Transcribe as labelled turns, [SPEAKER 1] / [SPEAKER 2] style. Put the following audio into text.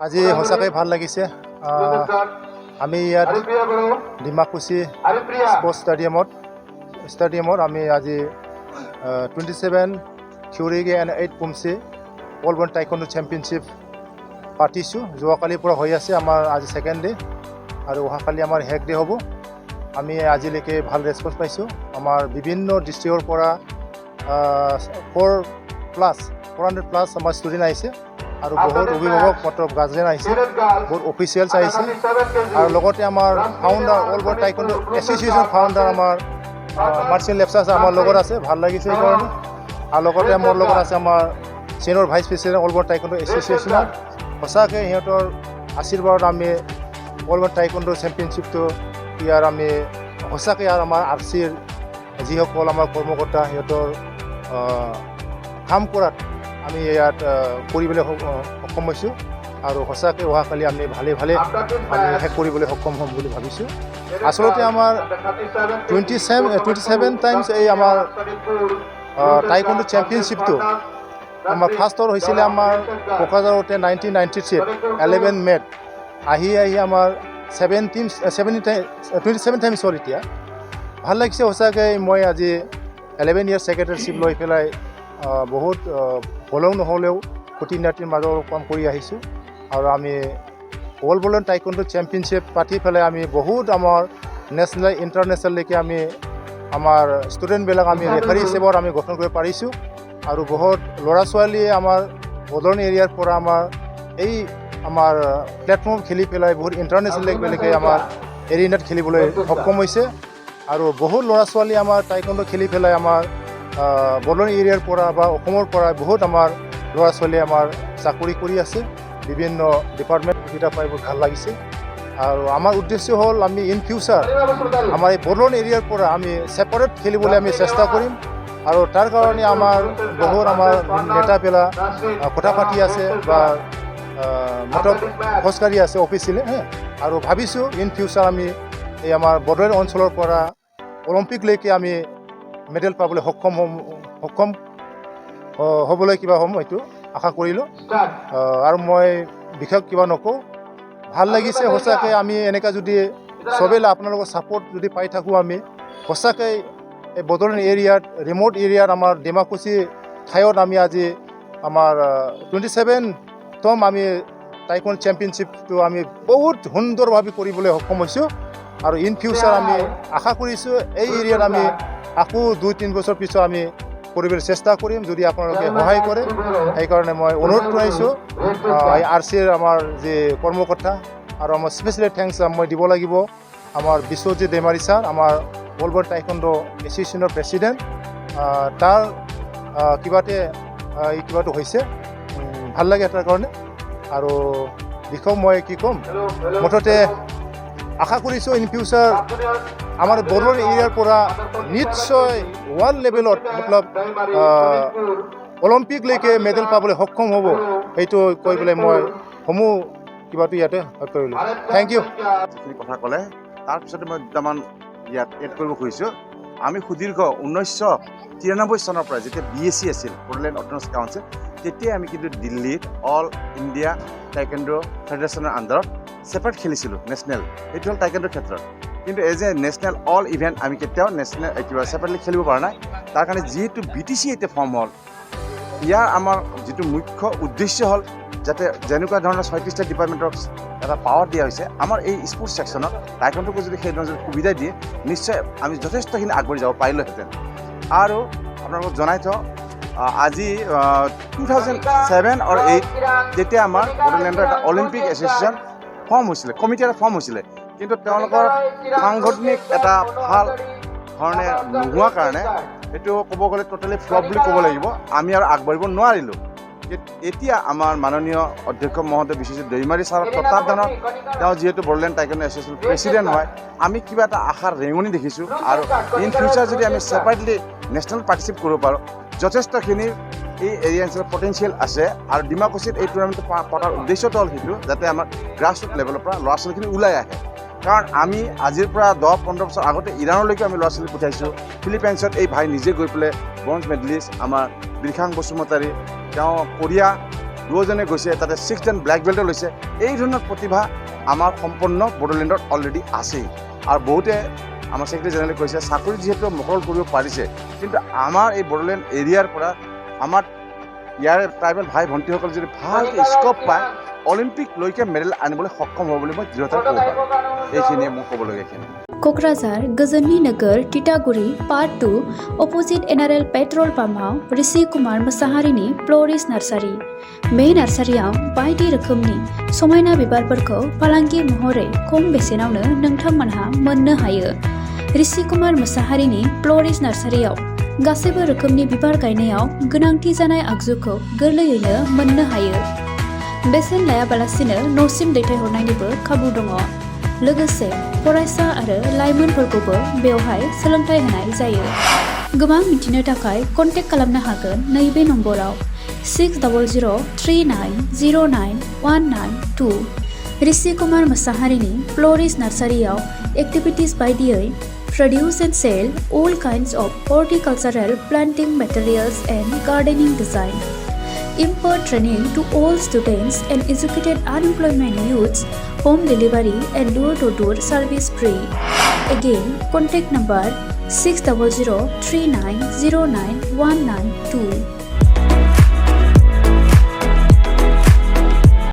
[SPEAKER 1] আজি সঁচাকৈ ভাল লাগিছে। আমি ইয়াত ডিমাকুচি স্পৰ্টছ ষ্টেডিয়ামত আমি আজি 27 theory and 8 poomsae all world taekwondo championship পাতিছোঁ। যোৱাকালিৰ পৰা হৈ আছে আমাৰ আজি ছেকেণ্ড ডে আৰু অহাকালি আমাৰ শেষ ডে হ'ব। আমি আজিলৈকে ভাল ৰেছপন্স পাইছোঁ। আমাৰ বিভিন্ন ডিষ্ট্ৰিক্টৰ পৰা 400+ আমাৰ ষ্টুডেণ্ট আহিছে আৰু বহুত অভিভাৱক গাৰ্জেন আহিছে, বহুত অফিচিয়েলছ আহিছে আৰু লগতে আমাৰ founder all world taekwondo association founder আমাৰ মাৰ্চিয়েল লেপচাৰ আমাৰ লগত আছে। ভাল লাগিছে সেইকাৰণে। আৰু লগতে মোৰ লগত আছে আমাৰ senior vice president all world taekwondo এছ'চিয়েশ্যনৰ। সঁচাকৈ সিহঁতৰ আশীৰ্বাদ আমি অল ৱৰ্ল্ড টাইকোৱাণ্ডো চেম্পিয়নশ্বিপটো ইয়াৰ আমি সঁচাকৈ আৰু আমাৰ RCৰ যিসকল আমাৰ কৰ্মকৰ্তা সিহঁতৰ কাম কৰাত আমি ইয়াত কৰিবলৈ সক্ষম হৈছোঁ আৰু সঁচাকৈ অহাকালি আমি ভালে আমি শেষ কৰিবলৈ সক্ষম হ'ম বুলি ভাবিছোঁ। আচলতে আমাৰ 27 টাইমছ এই আমাৰ টাইকোৱাণ্ডো চেম্পিয়নশ্বিপটো আমাৰ ফাৰ্ষ্টৰ হৈছিলে আমাৰ কোকৰাঝাৰতে 1993 11 মে'ত আহি আমাৰ 27 টাইমছ হ'ল এতিয়া। ভাল লাগিছে সঁচাকৈ। মই আজি 11 ইয়াৰ ছেক্ৰেটাৰীশ্বিপ লৈ পেলাই বহুত হ'লেও নহ'লেও খুঁটি-নাতিৰ মাজত কাম কৰি আহিছোঁ আৰু আমি অল ৱৰ্ল্ড টাইকোৱাণ্ডো চেম্পিয়নশ্বিপ পাতি পেলাই আমি বহুত আমাৰ নেশ্যনেল ইণ্টাৰনেশ্যনেললৈকে আমি আমাৰ ষ্টুডেণ্টবিলাক আমি ৰেফাৰী হিচাপত আমি গঠন কৰিব পাৰিছোঁ আৰু বহুত ল'ৰা ছোৱালীয়ে আমাৰ বডোলেণ্ড এৰিয়াৰ পৰা আমাৰ প্লেটফৰ্ম খেলি পেলাই বহুত ইণ্টাৰনেশ্যনেল লেভেললৈকে আমাৰ এৰিনাত খেলিবলৈ সক্ষম হৈছে আৰু বহুত ল'ৰা ছোৱালী আমাৰ টাইকোৱাণ্ডো খেলি পেলাই আমাৰ বডোলেণ্ড এৰিয়াৰ পৰা বা অসমৰ পৰা বহুত আমাৰ ল'ৰা ছোৱালীয়ে আমাৰ চাকৰি কৰি আছে। বিভিন্ন ডিপাৰ্টমেণ্ট সুবিধা পাই বহুত ভাল লাগিছে আৰু আমাৰ উদ্দেশ্য হ'ল আমি ইন ফিউচাৰ আমাৰ এই বডোলেণ্ড এৰিয়াৰ পৰা আমি ছেপাৰেট খেলিবলৈ আমি চেষ্টা কৰিম আৰু তাৰ কাৰণে আমাৰ বহুত আমাৰ নেতাবিলাক কথা পাতি আছে বা খোজকাঢ়ি আছে অফিচিয়েলি আৰু ভাবিছোঁ ইন ফিউচাৰ আমি এই আমাৰ বডোলেণ্ড অঞ্চলৰ পৰা অলিম্পিকলৈকে আমি মেডেল পাবলৈ সক্ষম হ'বলৈ কিবা হ'ম এইটো আশা কৰিলোঁ আৰু মই বিশেষ কিবা নকওঁ। ভাল লাগিছে সঁচাকৈ। আমি এনেকৈ যদি চবেই আপোনালোকৰ ছাপোৰ্ট যদি পাই থাকোঁ আমি সঁচাকৈ এই বডোলেণ্ড এৰিয়াত ৰিম'ট এৰিয়াত আমাৰ ডিমাকুচি ঠাইত আমি আজি আমাৰ 27তম আমি টাইকোৱাণ্ডো চেম্পিয়নশ্বিপটো আমি বহুত সুন্দৰভাৱে কৰিবলৈ সক্ষম হৈছোঁ আৰু ইন ফিউচাৰ আমি আশা কৰিছোঁ এই এৰিয়াত আমি আকৌ 2-3 বছৰ পিছত আমি কৰিবলৈ চেষ্টা কৰিম যদি আপোনালোকে সহায় কৰে। সেইকাৰণে মই অনুৰোধ কৰিছোঁ RCৰ আমাৰ যি কৰ্মকৰ্তা আৰু আমাৰ স্পেচিয়েলি থেংকছ মই দিব লাগিব আমাৰ বিশ্বজিৎ দেমাৰী ছাৰ, আমাৰ অল ৱৰ্ল্ড টাইকোৱাণ্ডো এছ'চিয়েশ্যনৰ প্ৰেচিডেণ্ট। তাৰ কিবাটো হৈছে ভাল লাগে তাৰ কাৰণে আৰু বিষয় মই কি ক'ম, মুঠতে আশা কৰিছোঁ ইন ফিউচাৰ আমাৰ বডোলেণ্ড এৰিয়াৰ পৰা নিশ্চয় ৱৰ্ল্ড লেভেলত মতলব অলিম্পিকলৈকে মেডেল পাবলৈ সক্ষম হ'ব। সেইটো কৈ পেলাই মই সমূহ কিবাটো ইয়াতে কৰিলোঁ। Thank you.
[SPEAKER 2] যিখিনি কথা ক'লে তাৰপিছতে মই দুটামান ইয়াত এড কৰিব খুজিছোঁ। আমি সুদীৰ্ঘ 1993 চনৰ পৰা যেতিয়া BSC আছিল বডোলেণ্ড অট'নমাছ কাউন্সিল, তেতিয়াই আমি কিন্তু দিল্লীত অল ইণ্ডিয়া টাইকোৱাণ্ডো ফেডাৰেশ্যনৰ আণ্ডাৰত ছেপাৰেট খেলিছিলোঁ নেশ্যনেল। সেইটো হ'ল টাইকোৱাণ্ডোৰ ক্ষেত্ৰত। কিন্তু as a national all event আমি কেতিয়াও নেশ্যনেল কিবা ছেপাৰেটলি খেলিব পৰা নাই। তাৰ কাৰণে যিহেতু BTC এতিয়া ফৰ্ম হ'ল, ইয়াৰ আমাৰ যিটো মুখ্য উদ্দেশ্য হ'ল যাতে যেনেকুৱা ধৰণৰ 36টা ডিপাৰ্টমেণ্টক এটা পাৱাৰ দিয়া হৈছে, আমাৰ এই স্পৰ্টছ ছেকশ্যনত টাইকোৱাণ্ডোকো যদি সেই ধৰণৰ সুবিধা দিয়ে নিশ্চয় আমি যথেষ্টখিনি আগবাঢ়ি যাব পাৰিলোহেঁতেন। আৰু আপোনালোকক জনাই থওঁ আজি 2007 আৰু 2008 যেতিয়া আমাৰ বডোলেণ্ডৰ এটা অলিম্পিক এছ'চিয়েশ্যন ফৰ্ম হৈছিলে, কমিটি এটা ফৰ্ম হৈছিলে, কিন্তু তেওঁলোকৰ সাংগঠনিক এটা ভাল ধৰণে নোহোৱাৰ কাৰণে এইটো ক'ব গ'লে টোটেলি ফ্লপ বুলি ক'ব লাগিব। আমি আৰু আগবাঢ়িব নোৱাৰিলোঁ। এতিয়া আমাৰ মাননীয় অধ্যক্ষ মহোদয় বিশ্বজিৎ দেমাৰী ছাৰৰ তত্বাৱধানত তেওঁ যিহেতু বডোলেণ্ড টাইকোৱাণ্ডো এছ'চিয়েশ্যন প্ৰেচিডেণ্ট হয়, আমি কিবা এটা আশাৰ ৰেঙনি দেখিছোঁ আৰু ইন ফিউচাৰ যদি আমি ছেপাৰেটলি নেশ্যনেল পাৰ্টিচিপেট কৰিব পাৰোঁ, যথেষ্টখিনি এই এৰিয়া অঞ্চলত পটেঞ্চিয়েল আছে। আৰু ডিমাকুচিত এই টুৰ্ণামেণ্টটো পতাৰ উদ্দেশ্যটো হ'ল সেইটো যাতে আমাৰ গ্ৰাছৰুট লেভেলৰ পৰা ল'ৰা ছোৱালীখিনি ওলাই আহে। কাৰণ আমি আজিৰ পৰা 10-15 বছৰ আগতে ইৰাণলৈকে আমি ল'ৰা ছোৱালী পঠাইছোঁ। ফিলিপাইনছত এই ভাই নিজে গৈ পেলাই ব্ৰঞ্জ মেডেলিষ্ট আমাৰ বিৰখাং বসুমতাৰী, তেওঁ কোৰিয়া দুজনে গৈছে তাতে 6জন ব্লেক বেল্টও লৈছে এই ধৰণৰ প্ৰতিভা আমাৰ সম্পূৰ্ণ বড়োলেণ্ডত অলৰেডি আছেই আৰু বহুতে আমাৰ ছেক্ৰেটাৰী জেনেৰেলে কৈছে চাকৰি যিহেতু মুকল কৰিব পাৰিছে কিন্তু আমাৰ এই বড়োলেণ্ড এৰিয়াৰ পৰা আমাৰ ইয়াৰ ট্ৰাইবেল ভাই ভণ্টিসকল যদি ভালকৈ স্ক'প পায় অলিম্পিকলৈকে মেডেল আনিবলৈ সক্ষম হ'ব বুলি মই দৃঢ়তাৰে ক'ব পাৰোঁ এইখিনিয়ে মোৰ ক'বলগীয়াখিনি
[SPEAKER 3] क'क्राझार गोजोननि नोगोर Titaguri part 2 opposite NRL petrol पाम्पआव Rishi Kumar मोसाहारिनि फ्ल'रिस nursery बे नार्सारियाव बायदि रोखोमनि समायना बिबारफोरखौ फालांगि महरै खम बेसेनावनो नोंथांमोनहा मोननो हायो ऋषि कुमार मोसाहारिनि फ्ल'रिस नार्सारियाव गासैबो रोखोमनि बिबार गायनायाव गोनांथि जानाय आगजुखौ गोरलैयैनो मोननो हायो बेसेन लायाबालासिनो न'सिम दैथायहरनायनिबो खाबु दङ लोगोसे फरायसा आरो लाइमोनफोरखौबो बेवहाय सोलोंथाइ होनाय जायो गोबां मिथिनो थाखाय कन्टेक्ट खालामनो हागोन नैबे नम्बराव 6009091992 ऋषि कुमार मोसाहारिनि फ्ल'रिस नार्सारियाव एक्टिभिटिज बायदियै produce and sell all kinds of horticultural planting materials and gardening design impart training to all students and educated unemployment youths home delivery and door-to-door service free. Again, contact number 6003909192.